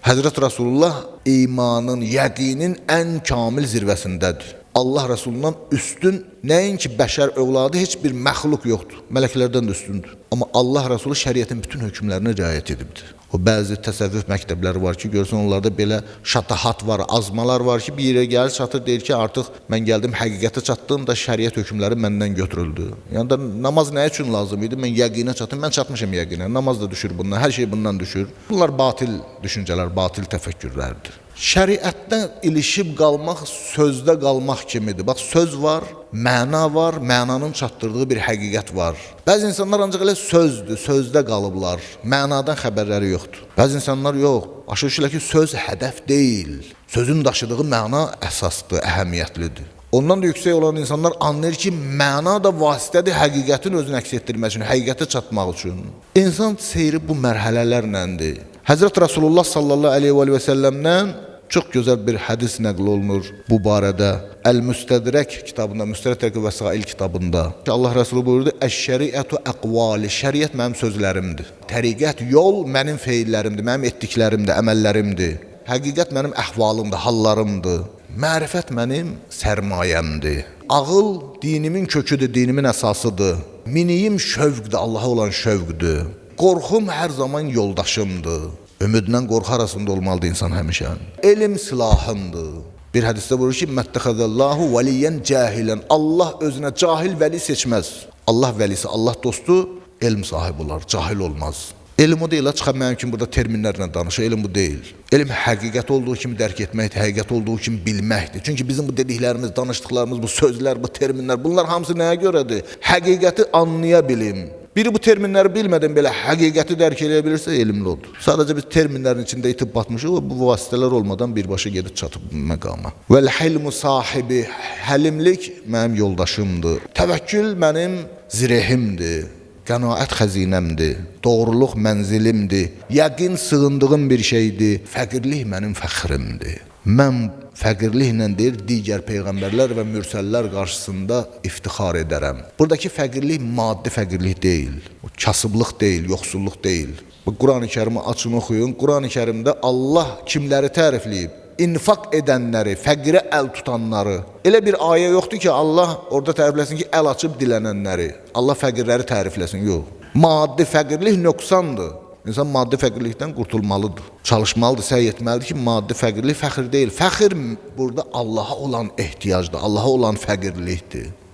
Həzrət Rasulullah imanın, yəqinin ən kamil zirvəsindədir. Allah Rasulundan üstün nəinki bəşər övladı, heç bir məxluq yoxdur. Mələklərdən də üstündür. Amma Allah Rasulü şəriətin bütün hökmlərinə riayət edibdir. O bəzi təsəvvüf məktəbləri var ki, görsən onlarda belə şatahat var, azmalar var ki, bir yerə gəlir çatır, deyir ki, artıq mən gəldim, həqiqətə çatdım da şəriət hökmləri məndən götürüldü. Yəni da namaz nə üçün lazım idi? Mən yəqinə çatdım, mən çatmışam yəqinə. Namaz da düşür bundan, hər şey bundan düşür. Bunlar batil düşüncələr, batil təfəkkürlərdir. Şəriətdən ilişib qalmaq sözdə qalmaq kimidir. Bax, söz var, məna var, mənanın çatdırdığı bir həqiqət var. Bəzi insanlar ancaq elə sözdür, sözdə qalıblar, mənadan xəbərləri yoxdur. Bəzi insanlar yox, başa düşürlər ki, söz hədəf deyil, sözün daşıdığı məna əsasdır, əhəmiyyətlidir. Ondan da yüksək olan insanlar anlayır ki, məna da vasitədir həqiqətin özünü əks etdirmək üçün, həqiqətə çatmaq üçün. İnsan seyri bu mərhələlərləndir. Həzrət Rasulullah sallallahu aleyhi və səlləmdən çox gözəl bir hədis nəql olunur bu barədə. Əl-Müstədrək kitabında, Müstədrək Vəsail kitabında. Allah Rasulü buyurdu, Əş-şəriətü əqvali, şəriət mənim sözlərimdir. Təriqət, yol mənim feillərimdir, mənim etdiklərimdir, əməllərimdir. Həqiqət mənim əhvalımdır, hallarımdır. Mərifət mənim sərmayəmdir. Ağıl dinimin köküdür, dinimin əsasıdır. Miniyim şövqdür, Allaha olan şövqdür. Qorxum hər zaman yoldaşımdır. Ümidlə qorxu arasında olmalıdır insan həmişə. Elm silahındır. Bir hədisdə buyurur ki, Məttəxəzəllahu vəliyyən cahilən. Allah özünə cahil vəli seçməz. Allah vəlisi, Allah dostu elm sahibi olar, cahil olmaz. Elm o deyil, çıxan mənim kimi burada terminlərlə danışır, elm bu deyil. Elm həqiqət olduğu kimi dərk etməkdir, həqiqət olduğu kimi bilməkdir. Çünki bizim bu dediklərimiz, danışdıqlarımız, bu sözlər, bu terminlər, bunlar hamısı nəyə görədir? Həqiqəti anlaya bilim. Biri bu terminləri bilmədən belə həqiqəti dərk edə bilirsə, elmli odur. Sadəcə biz terminlərin içində itib batmışıq, bu vasitələr olmadan birbaşa gedib çatıb məqama. Vəl-hilmu sahibi, həlimlik mənim yoldaşımdır. Təvəkkül mənim zirehimdir. Qənaət xəzinəmdir. Doğruluq mənzilimdir. Yəqin sığındığım bir şeydir. Fəqirlik mənim fəxrimdir. Mən fəqirliklə deyir, digər peyğəmbərlər və mürsəllər qarşısında iftixar edərəm. Buradakı fəqirlik maddi fəqirlik deyil, kasıblıq deyil, yoxsulluq deyil. Quran-ı Kərimi açın oxuyun. Quran-ı Kərimdə Allah kimləri tərifləyib? İnfaq edənləri, fəqirə əl tutanları. Elə bir ayə yoxdur ki, Allah orada tərifləsin ki, əl açıb dilənənləri. Allah fəqirləri tərifləsin, yox. Maddi fəqirlik nöqsandır. İnsan maddi fəqirlikdən qurtulmalıdır. Çalışmalıdır, səy etməlidir ki, maddi fəqirlik fəxir deyil. Fəxir burada Allaha olan ehtiyacdır, Allaha olan fəqirlikdir.